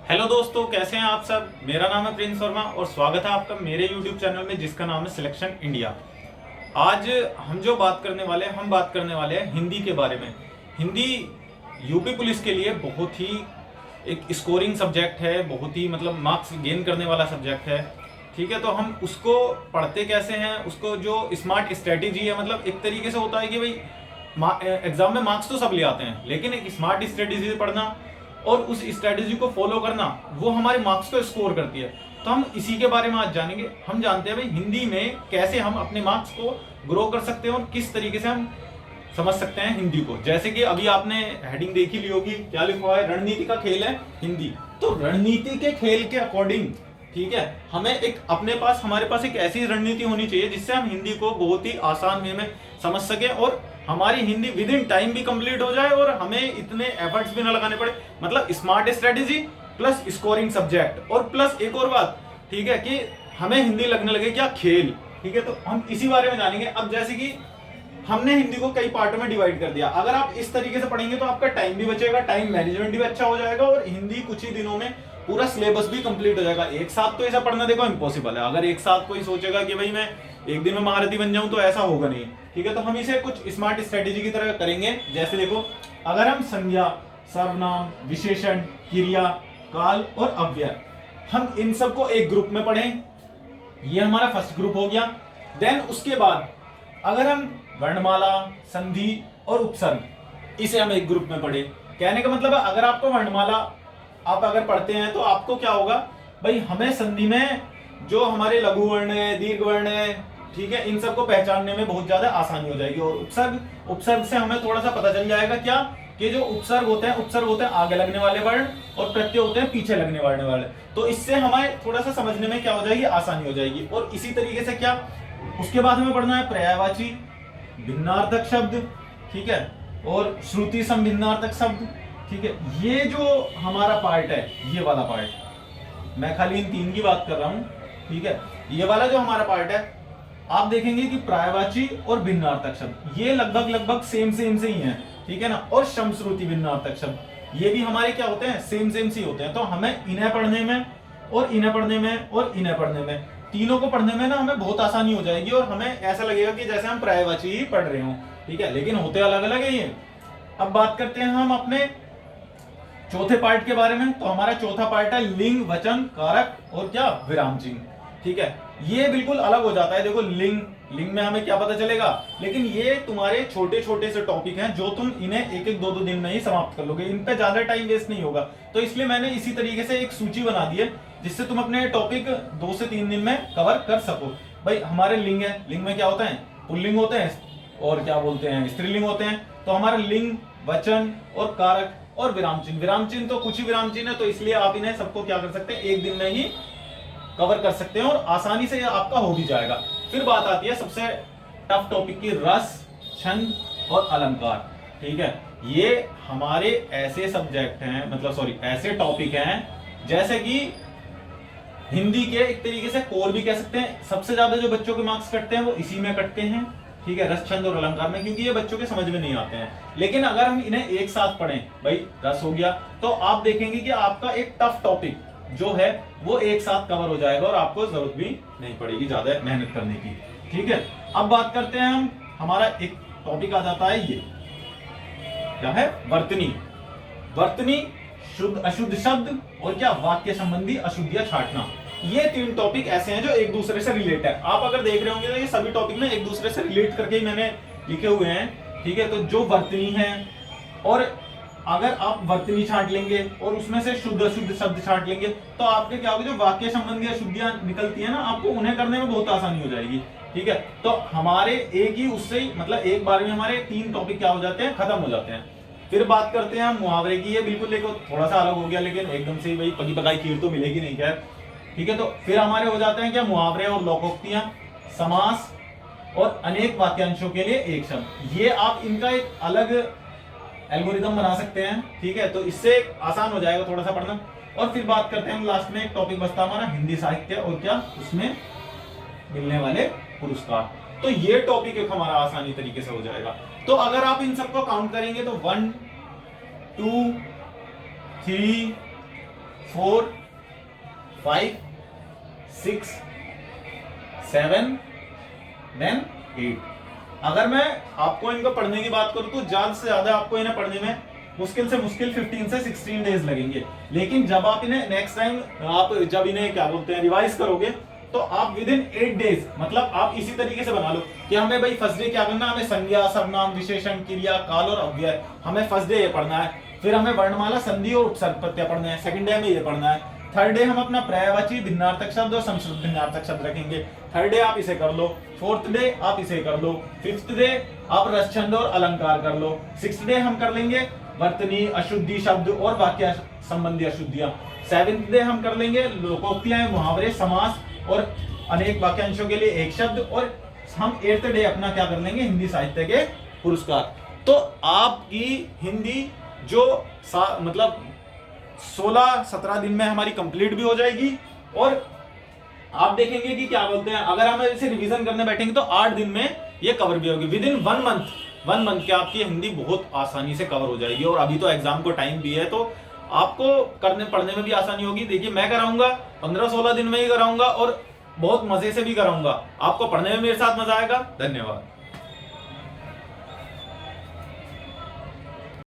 Hello दोस्तों, कैसे हैं आप सब। मेरा नाम है प्रिंस वर्मा और स्वागत है आपका मेरे यूट्यूब चैनल में जिसका नाम है सिलेक्शन इंडिया। आज हम जो बात करने वाले हैं, हम बात करने वाले हैं हिंदी के बारे में। हिंदी यूपी पुलिस के लिए बहुत ही एक स्कोरिंग सब्जेक्ट है, बहुत ही मतलब मार्क्स गेन करने वाला सब्जेक्ट है। ठीक है, तो हम उसको पढ़ते कैसे हैं, उसको जो स्मार्ट स्ट्रेटेजी है, मतलब एक तरीके से होता है कि भाई एग्जाम में मार्क्स तो सब ले आते हैं, लेकिन एक स्मार्ट स्ट्रेटेजी से पढ़ना और उस स्ट्रेटेजी को फॉलो करना वो हमारे मार्क्स को स्कोर करती है। तो हम इसी के बारे में आज जानेंगे। हम जानते हैं भाई हिंदी में कैसे हम अपने मार्क्स को ग्रो कर सकते हैं और किस तरीके से हम समझ सकते हैं हिंदी को। जैसे कि अभी आपने हेडिंग देखी ली होगी, क्या लिखा हुआ है, रणनीति का खेल है हिंदी। तो रणनीति के खेल के अकॉर्डिंग, ठीक है, हमें एक हमारे पास एक ऐसी रणनीति होनी चाहिए जिससे हम हिंदी को बहुत ही आसान वे में समझ सकें और हमारी हिंदी विद इन टाइम भी कंप्लीट हो जाए और हमें इतने एफर्ट्स भी ना लगाने पड़े। मतलब smart strategy plus scoring subject और प्लस एक और बात, ठीक है, कि हमें हिंदी लगने लगे क्या खेल। ठीक है, तो हम इसी बारे में जानेंगे। अब जैसे कि हमने हिंदी को कई पार्टों में डिवाइड कर दिया, अगर आप इस तरीके से पढ़ेंगे तो आपका टाइम भी बचेगा, टाइम मैनेजमेंट भी अच्छा हो जाएगा और हिंदी कुछ ही दिनों में पूरा सिलेबस भी कंप्लीट हो जाएगा। एक साथ तो ऐसा पढ़ना देखो इम्पॉसिबल है। अगर एक साथ कोई सोचेगा कि भाई मैं एक दिन में महारथी बन जाऊं तो ऐसा होगा नहीं। ठीक है, तो हम इसे कुछ स्मार्ट स्ट्रेटेजी की तरह करेंगे। जैसे देखो, अगर हम संज्ञा, सर्वनाम, विशेषण, क्रिया, काल और अव्यय, हम इन सबको एक ग्रुप में पढ़ें, ये हमारा फर्स्ट ग्रुप हो गया। देन उसके बाद अगर हम वर्णमाला, संधि और उपसर्ग, इसे हम एक ग्रुप में पढ़े। कहने का मतलब है अगर आपको वर्णमाला आप अगर पढ़ते हैं तो आपको क्या होगा भाई, हमें संधि में जो हमारे लघु वर्ण है, दीर्घ वर्ण है, ठीक है, इन सबको पहचानने में बहुत ज्यादा आसानी हो जाएगी। और उपसर्ग से हमें थोड़ा सा पता चल जाएगा क्या, कि जो उपसर्ग होते हैं आगे लगने वाले वर्ण और प्रत्यय होते हैं पीछे लगने वाले। तो इससे हमें थोड़ा सा समझने में क्या हो जाएगी, आसानी हो जाएगी। और इसी तरीके से क्या, उसके बाद हमें पढ़ना है पर्यायवाची, भिन्नार्थक शब्द, ठीक है, और श्रुति संभिन्नार्थक शब्द। ठीक है, ये जो हमारा पार्ट है, ये वाला पार्ट, मैं खाली इन तीन की बात कर रहा हूं। ठीक है, ये वाला जो हमारा पार्ट है, आप देखेंगे कि पर्यायवाची और भिन्नार्थक शब्द ये लगभग सेम से ही हैं। ठीक है ना, और श्रमश्रुति भिन्नार्थक शब्द ये भी हमारे क्या होते हैं, सेम से ही होते हैं। तो हमें इन्हें पढ़ने में और इन्हें पढ़ने में और इन्हें पढ़ने में, तीनों को पढ़ने में ना हमें बहुत आसानी हो जाएगी और हमें ऐसा लगेगा कि जैसे हम पर्यायवाची ही पढ़ रहे हो। ठीक है, लेकिन होते अलग अलग है ये। अब बात करते हैं हम अपने चौथे पार्ट के बारे में। तो हमारा चौथा पार्ट है लिंग, वचन, कारक और क्या, विराम चिन्ह। ठीक है, ये बिल्कुल अलग हो जाता है। देखो लिंग में हमें क्या पता चलेगा, लेकिन ये तुम्हारे छोटे छोटे से टॉपिक हैं जो तुम इन्हें एक एक दो दिन में ही समाप्त कर लोगे, इन पे ज्यादा टाइम वेस्ट नहीं होगा। तो इसलिए मैंने इसी तरीके से एक सूची बना दी है जिससे तुम अपने टॉपिक 2 से 3 दिन में कवर कर सको। भाई हमारे लिंग है, लिंग में क्या होता है, पुल्लिंग होते हैं और क्या बोलते हैं, स्त्रीलिंग होते हैं। तो हमारे लिंग, वचन और कारक और विराम चिन्ह तो कुछ ही विराम चिन्ह है, तो इसलिए आप इन्हें सबको क्या कर सकते हैं, एक दिन में ही कवर कर सकते हैं और आसानी से आपका हो भी जाएगा। फिर बात आती है सबसे टफ टॉपिक की, रस, छंद और अलंकार। ठीक है, ये हमारे ऐसे सब्जेक्ट हैं, मतलब सॉरी ऐसे टॉपिक हैं जैसे कि हिंदी के एक तरीके से कोर भी कह सकते हैं। सबसे ज्यादा जो बच्चों के मार्क्स कटते हैं वो इसी में कटते हैं। ठीक है, रस, छंद और अलंकार में, क्योंकि ये बच्चों के समझ में नहीं आते हैं। लेकिन अगर हम इन्हें एक साथ पढ़ें, भाई रस हो गया, तो आप देखेंगे कि आपका एक टफ टॉपिक जो है वो एक साथ कवर हो जाएगा और आपको जरूरत भी नहीं पड़ेगी ज्यादा मेहनत करने की। ठीक है, अब बात करते हैं हम, हमारा एक टॉपिक आ जाता है, ये क्या है, वर्तनी। वर्तनी, शुद्ध अशुद्ध शब्द और क्या, वाक्य संबंधी अशुद्धियां छांटना। ये 3 टॉपिक ऐसे हैं जो एक दूसरे से रिलेट है। आप अगर देख रहे होंगे तो ये सभी टॉपिक में एक दूसरे से रिलेट करके ही मैंने लिखे हुए हैं। ठीक है, तो जो वर्तनी है, और अगर आप वर्तनी छांट लेंगे और उसमें से शुद्ध अशुद्ध शब्द छांट लेंगे तो आपके क्या होगा, जो वाक्य संबंधी अशुद्धियां निकलती है ना, आपको उन्हें करने में बहुत आसानी हो जाएगी। ठीक है, तो हमारे एक ही उससे ही मतलब एक बार में हमारे 3 टॉपिक क्या हो जाते हैं, खत्म हो जाते हैं। फिर बात करते हैं हम मुहावरे की। ये बिल्कुल देखो थोड़ा सा अलग हो गया, लेकिन एकदम से भाई पकी पकाई खीर तो मिलेगी नहीं, खैर। ठीक है, तो फिर हमारे हो जाते हैं क्या, मुहावरे और लोकोक्तियां, समास और अनेक वाक्यांशों के लिए एक शब्द। ये आप इनका एक अलग एल्गोरिदम बना सकते हैं। ठीक है, तो इससे आसान हो जाएगा थोड़ा सा पढ़ना। और फिर बात करते हैं हम लास्ट में, एक टॉपिक बचता हमारा हिंदी साहित्य और क्या, उसमें मिलने वाले पुरस्कार। तो ये टॉपिक एक हमारा आसानी तरीके से हो जाएगा। तो अगर आप इन सबको काउंट करेंगे तो 1 2 3 4 5 6 7 देन 8। अगर मैं आपको इनको पढ़ने की बात करूं तो ज्यादा से ज्यादा आपको इन्हें पढ़ने में मुश्किल से मुश्किल 15 से 16 डेज लगेंगे। लेकिन जब आप इन्हें नेक्स्ट टाइम आप जब इन्हें क्या बोलते हैं रिवाइज करोगे तो आप विद इन 8 डेज, मतलब आप इसी तरीके से बना लो कि हमें भाई फर्स्ट डे क्या करना है, हमें संज्ञा, सर्वनाम, विशेषण, क्रिया, काल और अव्यय, हमें फर्स्ट डे ये पढ़ना है। फिर हमें वर्णमाला, संधि और उपसर्ग प्रत्यय पढ़ना है। सेकंड डे में ये पढ़ना है। थर्ड डे हम अपना पर्यायवाची, भिन्नार्थक शब्द और संश्लिष्ट भिन्नार्थक शब्द रखेंगे। थर्ड डे आप इसे कर लो। फोर्थ डे आप इसे कर लो। फिफ्थ डे आप रस, छंद और अलंकार कर लो। सिक्स्थ डे हम कर लेंगे वर्तनी, अशुद्धि शब्द और वाक्य संबंधी अशुद्धियां। सेवेंथ डे हम कर लेंगे लोकोक्तियां, मुहावरे, समास और अनेक वाक्यांशों के लिए एक शब्द। और हम 8th डे अपना क्या कर लेंगे, हिंदी साहित्य के पुरस्कार। तो आपकी हिंदी जो मतलब 16-17 दिन में हमारी कंप्लीट भी हो जाएगी। और आप देखेंगे कि क्या बोलते हैं, अगर हम इसे रिवीजन करने बैठेंगे तो 8 दिन में ये कवर भी होगी। विद इन 1 मंथ के आपकी हिंदी बहुत आसानी से कवर हो जाएगी। और अभी तो एग्जाम को टाइम भी है, तो आपको करने पढ़ने में भी आसानी होगी। देखिए मैं कराऊंगा 15-16 दिन में ही कराऊंगा और बहुत मजे से भी कराऊंगा। आपको पढ़ने में मेरे साथ मजा आएगा। धन्यवाद।